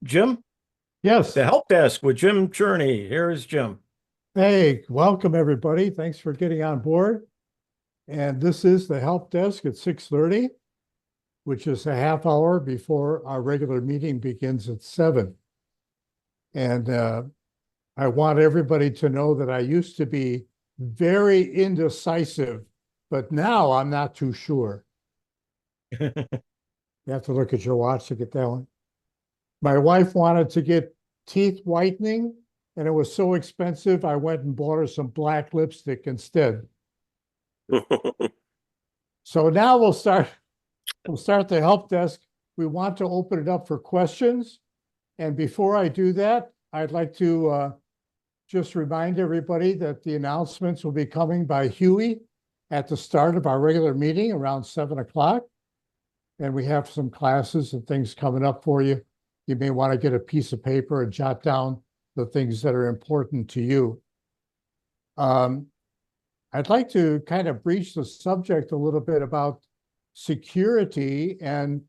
Jim, Yes. the help desk with Jim Cherney. Here is Jim. Hey, welcome everybody. Thanks for getting on board. And this is the help desk at 6:30, which is a half hour before our regular meeting begins at 7. And I want everybody to know that I used to be very indecisive, but now I'm not too sure. You have to look at your watch to get that one. My wife wanted to get teeth whitening, and it was so expensive, I went and bought her some black lipstick instead. So now we'll start the help desk. We want to open it up for questions. And before I do that, I'd like to just remind everybody that the announcements will be coming by Huey at the start of our regular meeting around 7 o'clock. And we have some classes and things coming up for you. You may want to get a piece of paper and jot down the things that are important to you. I'd like to kind of breach the subject a little bit about security and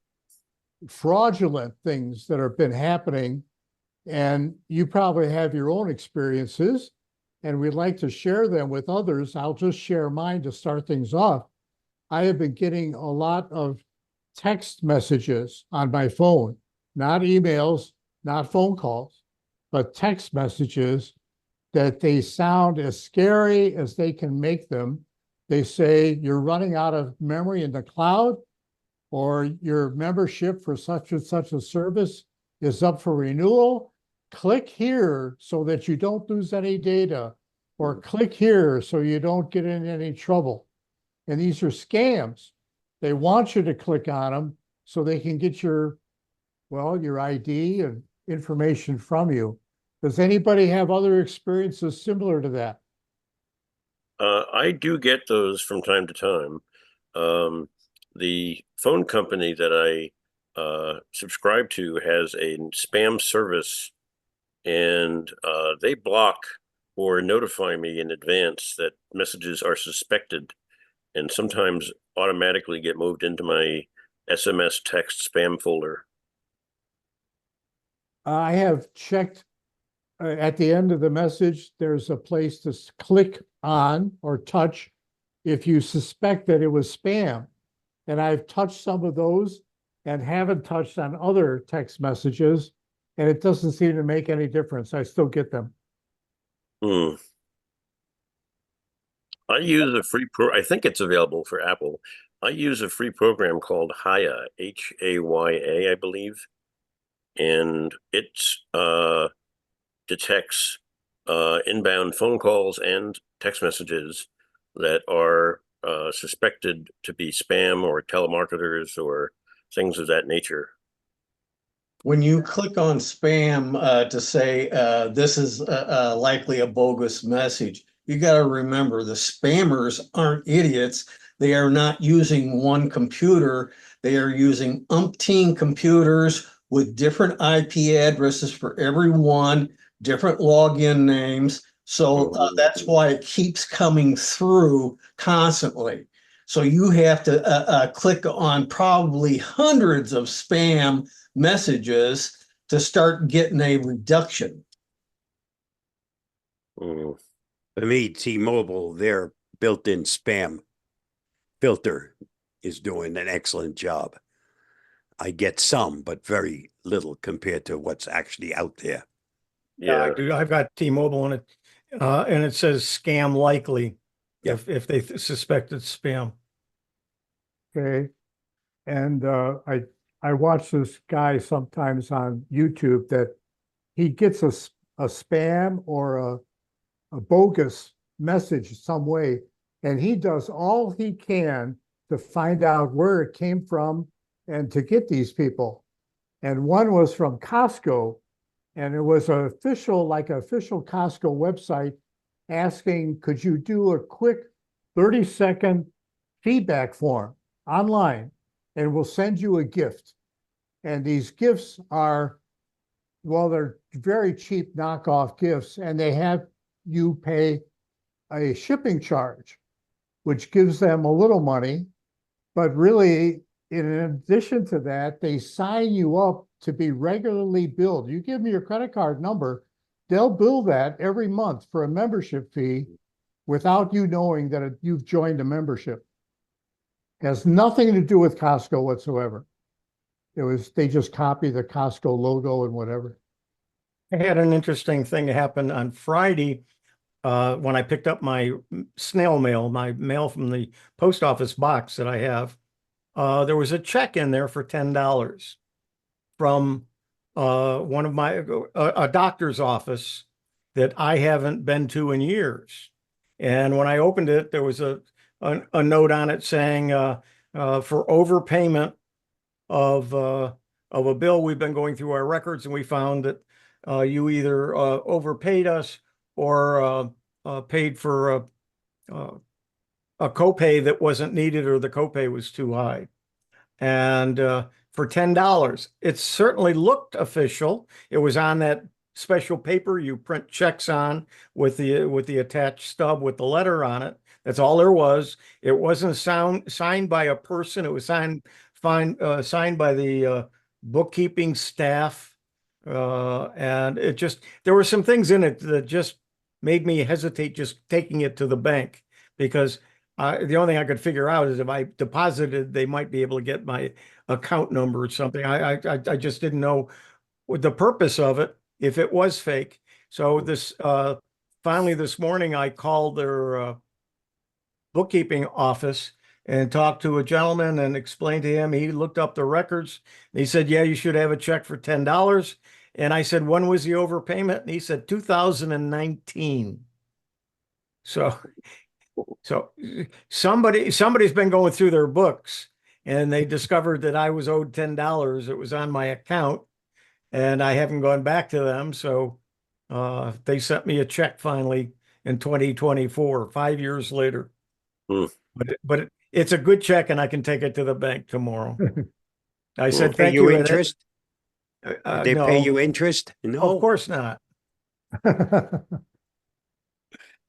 fraudulent things that have been happening. And you probably have your own experiences, and we'd like to share them with others. I'll just share mine to start things off. I have been getting a lot of text messages on my phone, not emails, not phone calls, but text messages that they sound as scary as they can make them. They say you're running out of memory in the cloud, or your membership for such and such a service is up for renewal. Click here so that you don't lose any data, or click here so you don't get in any trouble. And these are scams. They want you to click on them so they can get your ID and information from you. Does anybody have other experiences similar to that? I do get those from time to time. The phone company that I subscribe to has a spam service, and they block or notify me in advance that messages are suspected, and sometimes automatically get moved into my SMS text spam folder. I have checked at the end of the message, there's a place to click on or touch if you suspect that it was spam. And I've touched some of those and haven't touched on other text messages, and it doesn't seem to make any difference. I still get them. Hmm. I use a I think it's available for Apple. I use a free program called Haya, Haya, I believe. And it detects inbound phone calls and text messages that are suspected to be spam or telemarketers or things of that nature. When you click on spam to say this is likely a bogus message, you got to remember the spammers aren't idiots. They are not using one computer. They are using umpteen computers with different IP addresses for every one, different login names. So that's why it keeps coming through constantly. So you have to click on probably hundreds of spam messages to start getting a reduction. Mm. For me, T-Mobile, their built-in spam filter is doing an excellent job. I get some, but very little compared to what's actually out there. Yeah, I do. I've got T-Mobile and it says scam likely if they suspect it's spam. Okay. And I watch this guy sometimes on YouTube that he gets a spam or a bogus message some way, and he does all he can to find out where it came from and to get these people. And one was from Costco, and it was an official Costco website asking, could you do a quick 30-second feedback form online, and we'll send you a gift. And these gifts are, well, they're very cheap knockoff gifts, and they have you pay a shipping charge, which gives them a little money, but really in addition to that, they sign you up to be regularly billed. You give them your credit card number, they'll bill that every month for a membership fee without you knowing that you've joined a membership. Has nothing to do with Costco whatsoever. They just copy the Costco logo and whatever. I had an interesting thing happen on Friday when I picked up my snail mail, my mail from the post office box that I have. There was a check in there for $10 from one of a doctor's office that I haven't been to in years. And when I opened it, there was a note on it saying for overpayment of a bill. We've been going through our records and we found that you either overpaid us or paid for a copay that wasn't needed, or the copay was too high. And for $10, it certainly looked official. It was on that special paper you print checks on with the attached stub with the letter on it. That's all there was. It wasn't signed by a person. It was signed by the bookkeeping staff. And there were some things in it that just made me hesitate just taking it to the bank, because the only thing I could figure out is if I deposited, they might be able to get my account number or something. I just didn't know what the purpose of it, if it was fake. So finally this morning, I called their bookkeeping office and talked to a gentleman and explained to him. He looked up the records. And he said, yeah, you should have a check for $10. And I said, when was the overpayment? And he said, 2019. So somebody's been going through their books and they discovered that I was owed $10. It was on my account and I haven't gone back to them. So they sent me a check finally in 2024, 5 years later. But it's a good check and I can take it to the bank tomorrow. I said, thank you. Interest? They no, pay you interest? No, of course not.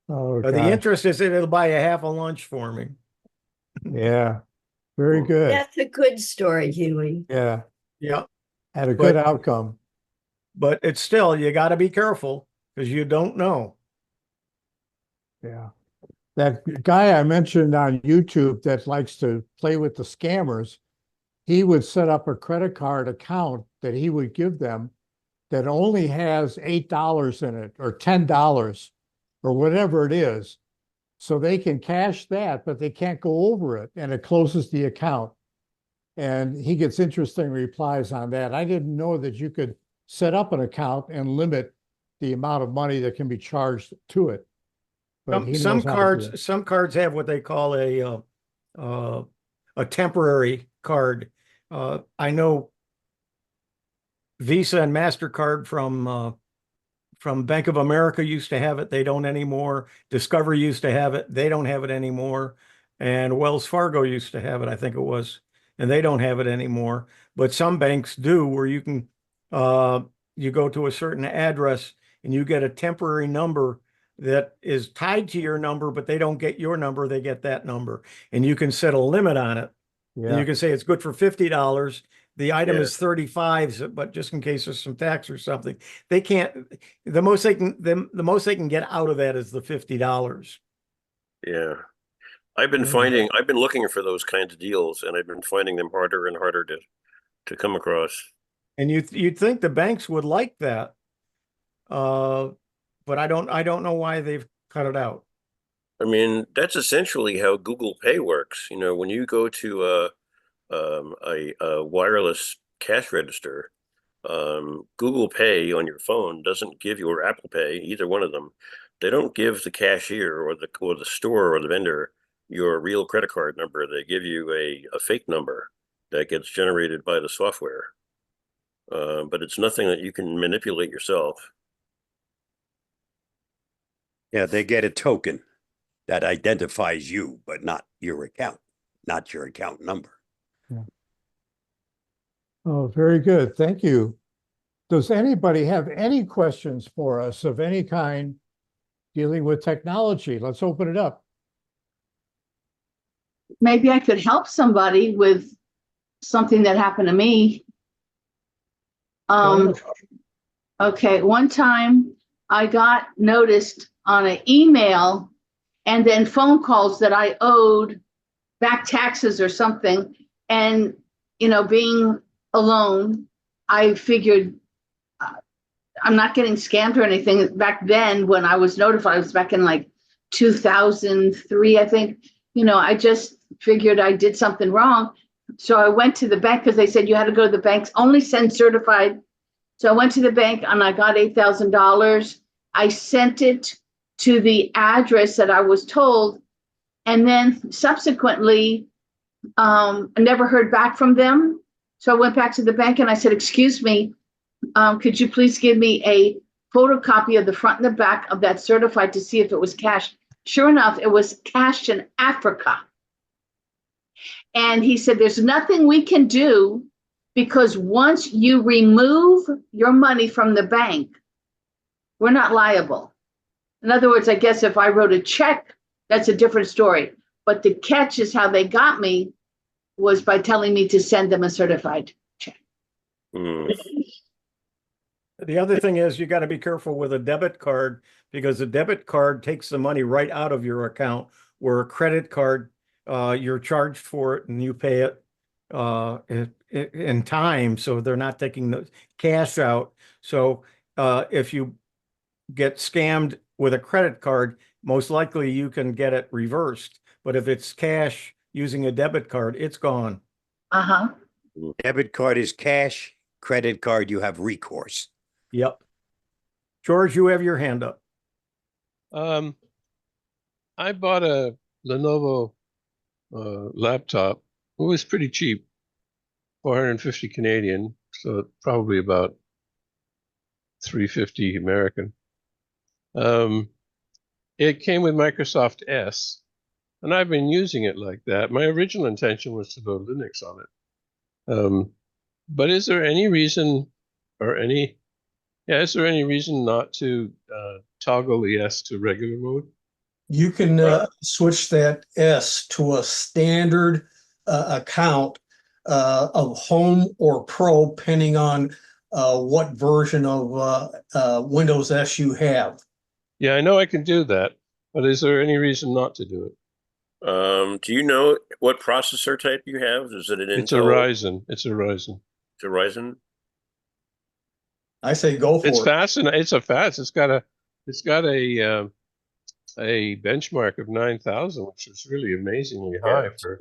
Oh, The gosh. interest is it'll buy a half a lunch for me. Yeah, very good. That's a good story, Huey. Yeah, Yeah, had a good But- outcome. but it's still, you got to be careful because you don't know. Yeah. That guy I mentioned on YouTube that likes to play with the scammers, he would set up a credit card account that he would give them that only has $8 in it or $10 or whatever it is. So they can cash that, but they can't go over it, and it closes the account. And he gets interesting replies on that. I didn't know that you could set up an account and limit the amount of money that can be charged to it. But he Some knows how to do it. cards have what they call a temporary card. I know Visa and MasterCard from Bank of America used to have it. They don't anymore. Discover used to have it. They don't have it anymore. And Wells Fargo used to have it, I think it was, and they don't have it anymore. But some banks do, where you can you go to a certain address and you get a temporary number that is tied to your number, but they don't get your number, they get that number. And you can set a limit on it. And Yeah, you can say it's good for $50. The item Yeah. is 35, but just in case there's some tax or something, they can't, the most they can get out of that is the $50. Yeah. I've been looking for those kinds of deals, and I've been finding them harder and harder to come across. And you'd think the banks would like that. But I don't know why they've cut it out. I mean, that's essentially how Google Pay works. You know, when you go to a wireless cash register, Google Pay on your phone doesn't give you, or Apple Pay, either one of them, they don't give the cashier or the store or the vendor your real credit card number. They give you a fake number that gets generated by the software. But it's nothing that you can manipulate yourself. yeah, they get a token that identifies you, but not your account, not your account number. oh, very good. Thank you. Does anybody have any questions for us of any kind dealing with technology? Let's open it up. Maybe I could help somebody with something that happened to me. Okay, one time I got noticed on an email and then phone calls that I owed back taxes or something. And, you know, being alone, I figured I'm not getting scammed or anything. Back then, when I was notified, it was back in like 2003, I think. You know, I just figured I did something wrong. So I went to the bank because they said you had to go to the banks, only send certified. So I went to the bank and I got $8,000. I sent it to the address that I was told. And then subsequently, I never heard back from them. So I went back to the bank and I said, excuse me, could you please give me a photocopy of the front and the back of that certified to see if it was cashed? Sure enough, it was cashed in Africa. And he said, there's nothing we can do because once you remove your money from the bank, we're not liable. In other words, I guess if I wrote a check, that's a different story. But the catch is how they got me was by telling me to send them a certified check. Mm. The other thing is you got to be careful with a debit card because a debit card takes the money right out of your account, where a credit card, you're charged for it and you pay it in time. So they're not taking the cash out. So if you get scammed with a credit card, most likely you can get it reversed. But if it's cash using a debit card, it's gone. Uh-huh. Debit card is cash, credit card, you have recourse. Yep. George, you have your hand up. I bought a Lenovo laptop. It was pretty cheap, 450 Canadian, so probably about 350 American. It came with Microsoft S, and I've been using it like that. My original intention was to load Linux on it. But is there any reason is there any reason not to toggle the S to regular mode? You can switch that S to a standard account of Home or Pro, depending on what version of Windows S you have. Yeah, I know I can do that, but is there any reason not to do it? Do you know what processor type you have? Is it an It's a Intel? Ryzen. It's a Ryzen. It's a Ryzen? I say go for It's it. fast and it's got a benchmark of 9,000, which is really amazingly high for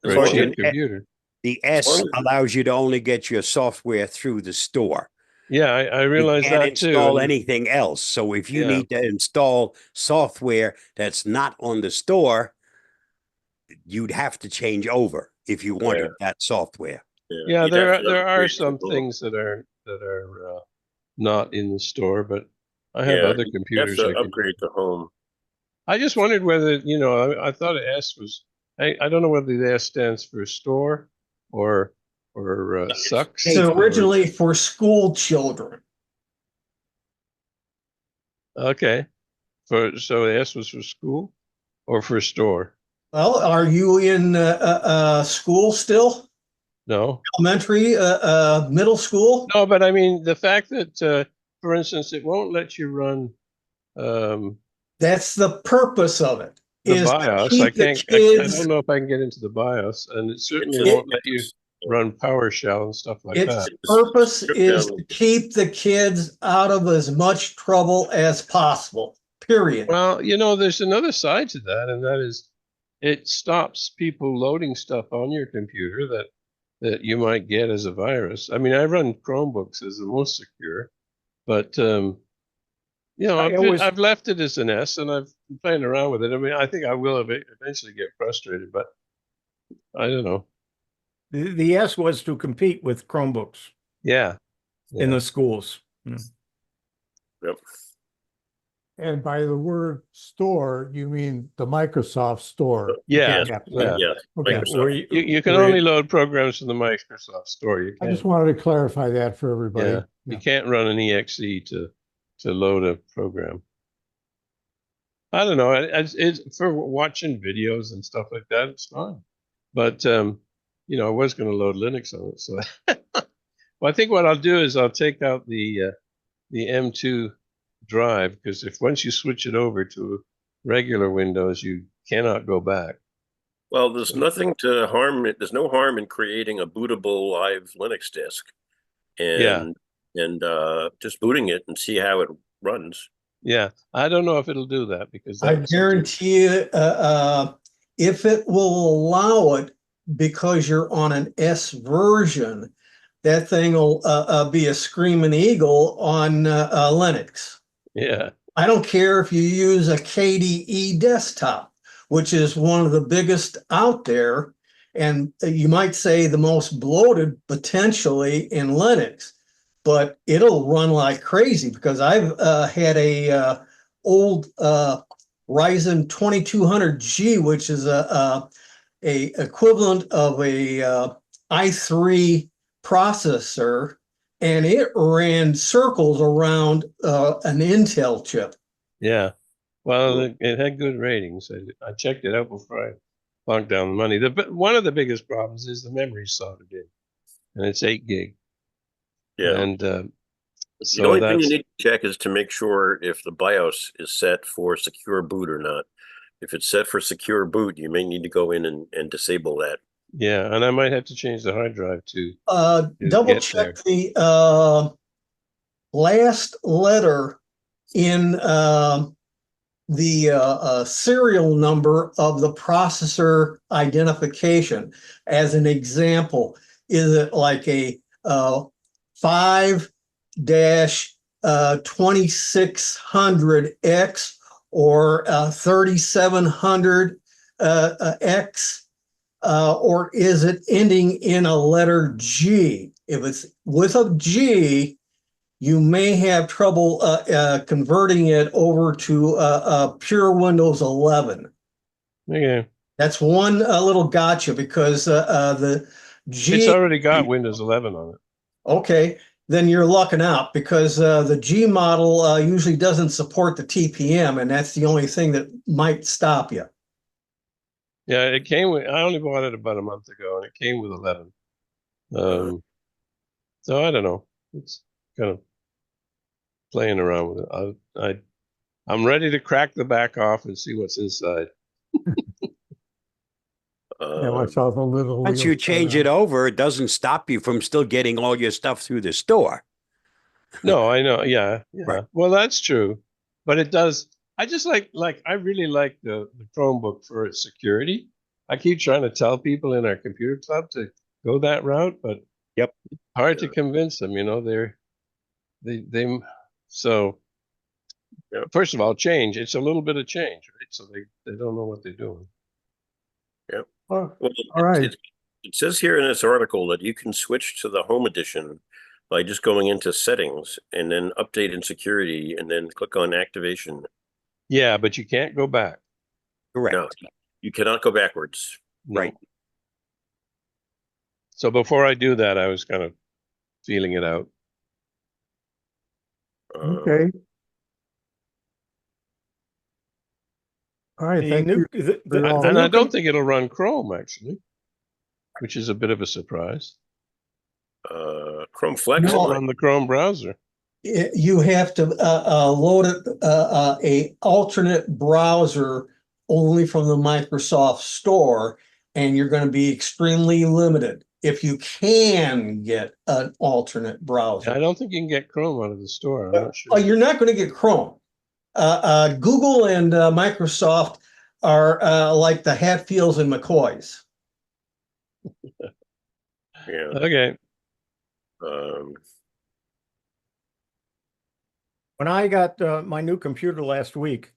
As a long cheap as- computer. The S long as- allows you to only get your software through the store. Yeah, I You realize can't that too. install and- anything else. So if you Yeah. need to install software that's not on the store, you'd have to change over if you wanted that software. Yeah, you'd have to there are upgrade to some the- things that are not in the store, but I have other you computers. have I to can- upgrade to home. I just wondered whether, I thought S was, I don't know whether the S stands for store or sucks. It's originally for school children. Okay. So the S was for school or for store? Well, are you in school still? No. Elementary, middle school? No, but I mean, the fact that, for instance, it won't let you run That's the purpose of it. the is to BIOS. I keep the can't, I kids- don't know if I can get into the BIOS, and it certainly It's- won't let you run PowerShell and stuff like Its that. purpose Strip is down. to keep the kids out of as much trouble as possible, period. Well, there's another side to that, and that is it stops people loading stuff on your computer that you might get as a virus. I mean, I run Chromebooks as the most secure, but I've left it as an S, and I've been playing around with it. I mean, I think I will eventually get frustrated, but I don't know. The S was to compete with Chromebooks Yeah. in the schools. Yeah. Yep. And by the word store, you mean the Microsoft store? Yeah. Yes. Yeah. Yes. Okay. Microsoft. Where You can where only load programs from the Microsoft Store. You I can't. just wanted to clarify that for everybody. Yeah, you can't run an exe to load a program. I don't know. It's for watching videos and stuff like that. It's fine, but you know, I was going to load Linux on it. So, well, I think what I'll do is I'll take out the M2 drive, because if once you switch it over to regular Windows, you cannot go back. Well, there's nothing to harm it. There's no harm in creating a bootable live Linux disk Yeah. and just booting it and see how it runs. Yeah, I don't know if it'll do that, because I that's guarantee you, if it will allow it, because you're on an S version, that thing will be a screaming eagle on Linux. yeah, I don't care if you use a KDE desktop, which is one of the biggest out there, and you might say the most bloated potentially in Linux, but it'll run like crazy, because I've had a old Ryzen 2200G, which is a equivalent of a i3 processor, and it ran circles around an Intel chip. yeah. Well, it had good ratings. I checked it out before I locked down the money. One of the biggest problems is the memory soldered in, and it's 8 gig. Yeah. And The so only thing you that's, need to check is to make sure if the BIOS is set for secure boot or not. If it's set for secure boot, you may need to go in and disable that. yeah, and I might have to change the hard drive to Double get check there. the last letter in the serial number of the processor identification. As an example, is it like a 5-2600X or 3700X? Or is it ending in a letter G? If it's with a G, you may have trouble converting it over to pure Windows 11. Okay, That's one little gotcha, because the G. it's already got Windows 11 on it. Okay, then you're lucking out, because the G model usually doesn't support the TPM, and that's the only thing that might stop you. Yeah, it came with. I only bought it about a month ago, and it came with 11. So I don't know. It's kind of playing around with it. I'm ready to crack the back off and see what's inside. Watch all the little Once wheels you change turn it around. over, it doesn't stop you from still getting all your stuff through the store. No, I know. Yeah, yeah. Right. Well, that's true, but it does. I just like I really like the Chromebook for its security. I keep trying to tell people in our computer club to go that route, but Yep. hard to convince them. You know, they so. Yep. First of all, change. It's a little bit of change, right? So they don't know what they're doing. Yep. Oh, Well, all right. it says here in this article that you can switch to the home edition by just going into settings and then update in security and then click on activation. Yeah, but you can't go back. Correct. No, you cannot go backwards. No. Right. So before I do that, I was kind of feeling it out. Okay. All right. The Thank new, you. the, for all- the And new I don't com- think it'll run Chrome, actually, which is a bit of a surprise. Chrome Flex. No. It'll might. run the Chrome browser. You have to load it a alternate browser only from the Microsoft Store, and you're going to be extremely limited if you can get an alternate browser. I don't think you can get Chrome out of the store. I'm not Oh, sure. you're not going to get Chrome. Google and Microsoft are like the Hatfields and McCoys. Yeah. Okay. when I got my new computer last week,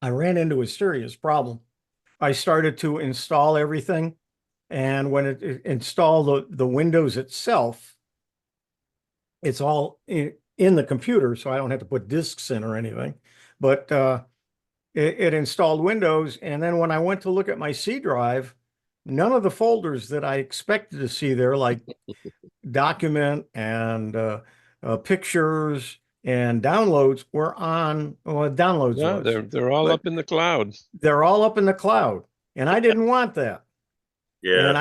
I ran into a serious problem. I started to install everything, and when it installed the Windows itself, it's all in the computer, so I don't have to put disks in or anything. But it installed Windows, and then when I went to look at my C drive, none of the folders that I expected to see there, like document and pictures and downloads, were on. Well, downloads Yeah, was. they're all But up in the cloud. they're all up in the cloud, and I didn't want that. Yeah. And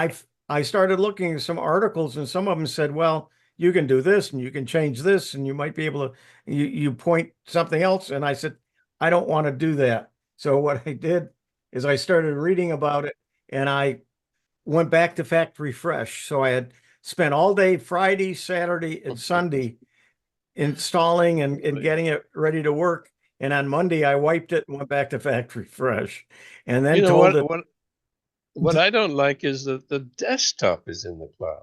I started looking at some articles, and some of them said, well, you can do this and you can change this, and you might be able to, you point something else. And I said, I don't want to do that. So what I did is I started reading about it, and I went back to factory fresh. So I had spent all day Friday, Saturday, and Sunday installing and getting it ready to work. And on Monday, I wiped it and went back to factory fresh, and then You know told what? it. What I don't like is that the desktop is in the cloud.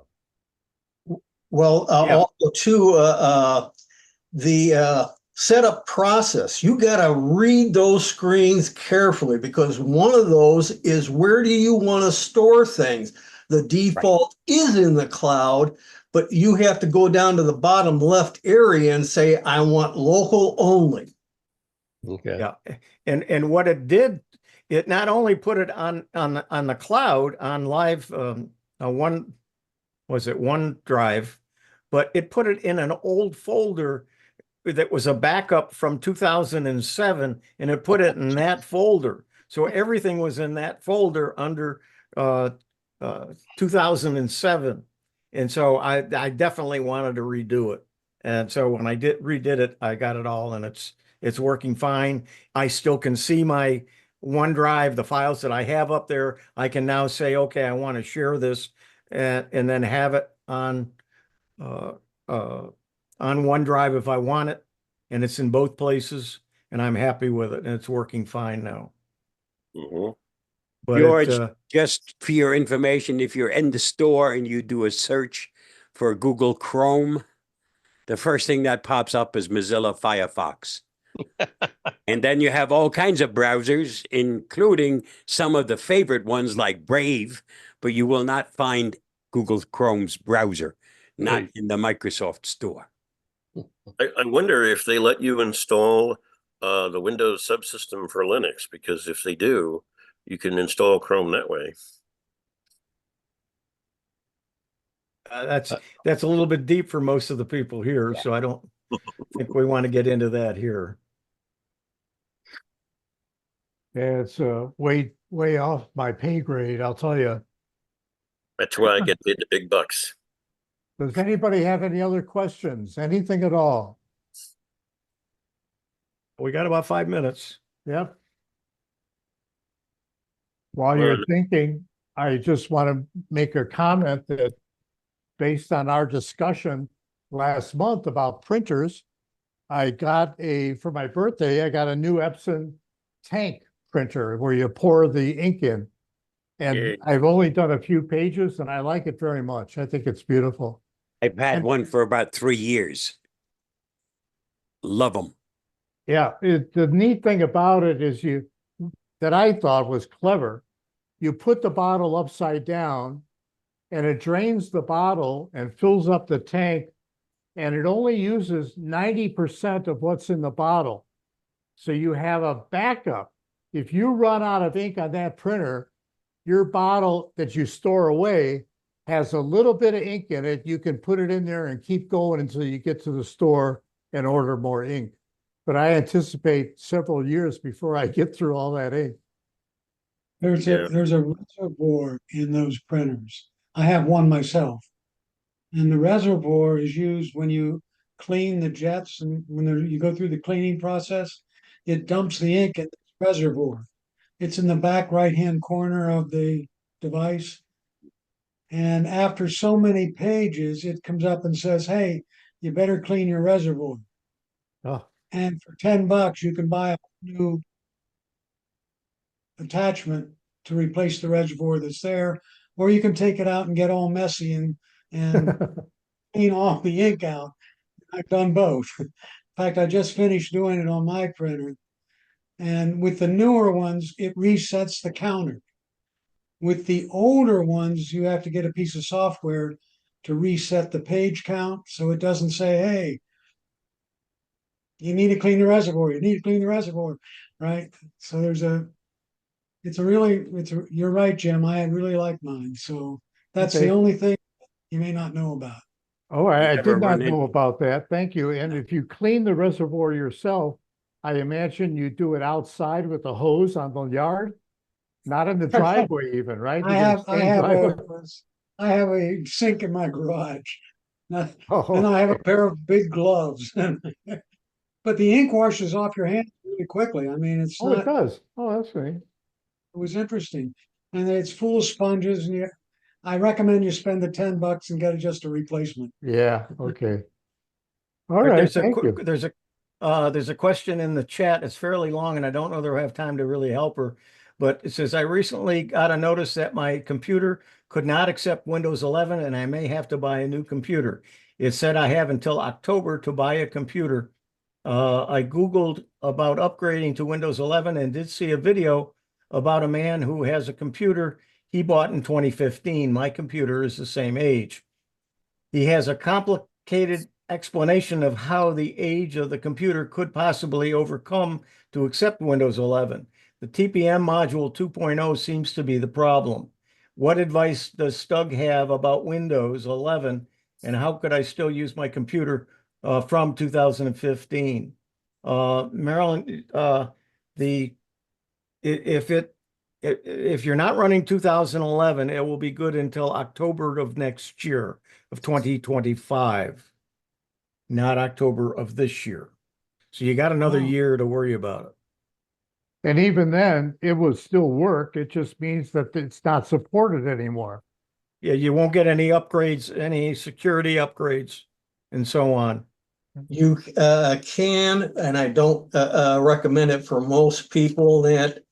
Well, Yeah. also too, the setup process, you got to read those screens carefully, because one of those is, where do you want to store things? The default is in the cloud, but you have to go down to the bottom left area and say, I want local only. Okay. Yeah, and what it did, it not only put it on the cloud on live one, was it OneDrive, but it put it in an old folder that was a backup from 2007, and it put it in that folder. So everything was in that folder under 2007, and so I definitely wanted to redo it. And so when I redid it, I got it all, and it's working fine. I still can see my OneDrive, the files that I have up there. I can now say, okay, I want to share this, and then have it on OneDrive if I want it, and it's in both places, and I'm happy with it, and it's working fine now. Mhm. But George, just for your information, if you're in the store and you do a search for Google Chrome, the first thing that pops up is Mozilla Firefox. And then you have all kinds of browsers, including some of the favorite ones like Brave, but you will not find Google Chrome's browser, not in the Microsoft store. I wonder if they let you install the Windows subsystem for Linux, because if they do, you can install Chrome that way. that's a little bit deep for most of the people here, so I don't think we want to get into that here. Yeah, it's way off my pay grade, I'll tell you. That's why I get paid the big bucks. Does anybody have any other questions? Anything at all? We got about 5 minutes. Yep. While Well, you're thinking, I just want to make a comment that based on our discussion last month about printers, I got for my birthday, I got a new Epson tank printer where you pour the ink in. And Yay. I've only done a few pages and I like it very much. I think it's beautiful. I've had one for about 3 years. Love them. Yeah, the neat thing about it is that I thought was clever. You put the bottle upside down and it drains the bottle and fills up the tank, and it only uses 90% of what's in the bottle. So you have a backup. If you run out of ink on that printer, your bottle that you store away has a little bit of ink in it. You can put it in there and keep going until you get to the store and order more ink. But I anticipate several years before I get through all that ink. There's Yeah. there's a reservoir in those printers. I have one myself. And the reservoir is used when you clean the jets, and when you go through the cleaning process, it dumps the ink in the reservoir. It's in the back right-hand corner of the device. And after so many pages, it comes up and says, hey, you better clean your reservoir. Oh, And for $10, you can buy a new attachment to replace the reservoir that's there, or you can take it out and get all messy and clean all the ink out. I've done both. In fact, I just finished doing it on my printer. And with the newer ones, it resets the counter. With the older ones, you have to get a piece of software to reset the page count, so it doesn't say, hey, you need to clean the reservoir, you need to clean the reservoir, right? So you're right, Jim. I really like mine. So that's Okay. the only thing you may not know about. Oh, I Never did not run know into- about that. Thank you. And if you clean the reservoir yourself, I imagine you do it outside with a hose on the yard, not in the driveway even, right? You I get a have stone driveway. I have a sink in my garage. And Oh, I have a pair of big gloves. But the ink washes off your hands really quickly. I mean, it's oh, it not, does. Oh, that's right. it was interesting. And it's full of sponges and I recommend you spend the $10 and get just a replacement. Yeah, okay. All All right, right, thank you. there's a question in the chat. It's fairly long and I don't know that I have time to really help her. But it says, I recently got a notice that my computer could not accept Windows 11 and I may have to buy a new computer. It said I have until October to buy a computer. I Googled about upgrading to Windows 11 and did see a video about a man who has a computer he bought in 2015. My computer is the same age. He has a complicated explanation of how the age of the computer could possibly overcome to accept Windows 11. The TPM module 2.0 seems to be the problem. What advice does STUG have about Windows 11 and how could I still use my computer from 2015? Marilyn, if you're not running 2011, it will be good until October of next year of 2025, not October of this year. So you got another Wow. year to worry about it. And even then, it will still work. It just means that it's not supported anymore. Yeah, you won't get any upgrades, any security upgrades, and so on. You can, and I don't recommend it for most people, that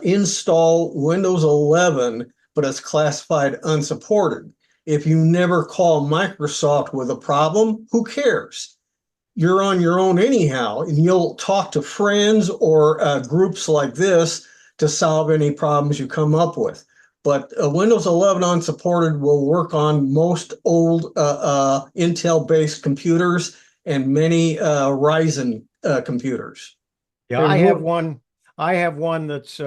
install Windows 11, but it's classified unsupported. If you never call Microsoft with a problem, who cares? You're on your own anyhow, and you'll talk to friends or groups like this to solve any problems you come up with. But Windows 11 unsupported will work on most old Intel-based computers and many Ryzen computers. Yeah, And I have one that's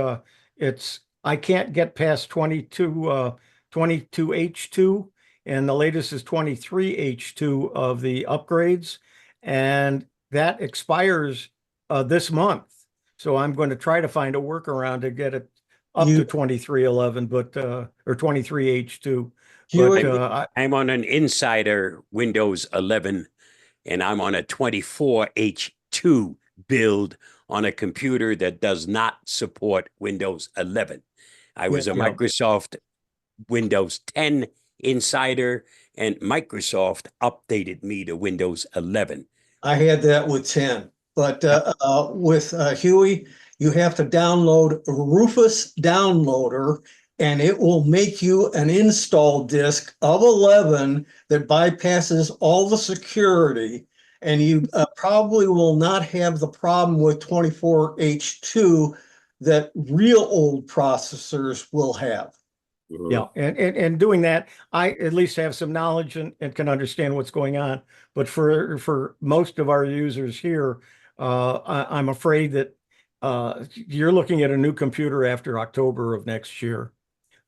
I can't get past 22H2 and the latest is 23H2 of the upgrades and that expires this month. So I'm going to try to find a workaround to get it up to 2311 but or 23H2. Huey, I'm on an insider Windows 11 and I'm on a 24H2 build on a computer that does not support Windows 11. I was a Microsoft Windows 10 insider and Microsoft updated me to Windows 11. I had that with 10, but with Huey, you have to download Rufus Downloader, and it will make you an install disk of 11 that bypasses all the security, and you probably will not have the problem with 24H2 that real old processors will have. Yeah, and doing that, I at least have some knowledge and can understand what's going on. But for most of our users here, I'm afraid that you're looking at a new computer after October of next year.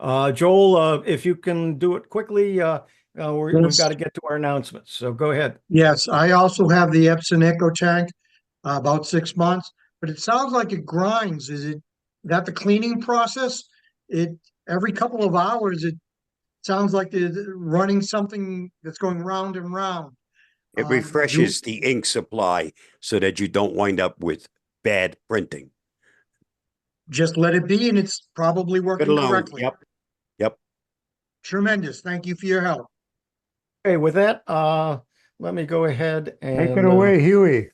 Joel, if you can do it quickly, we've got to get to our announcements. So go ahead. Yes, I also have the Epson Echo tank, about 6 months, but it sounds like it grinds. Is that the cleaning process? Every couple of hours, it sounds like they're running something that's going round and round. It refreshes the ink supply so that you don't wind up with bad printing. Just let it be, and it's probably working correctly. Yep. Tremendous. Thank you for your help. Okay, with that, let me go ahead and take it away, Huey.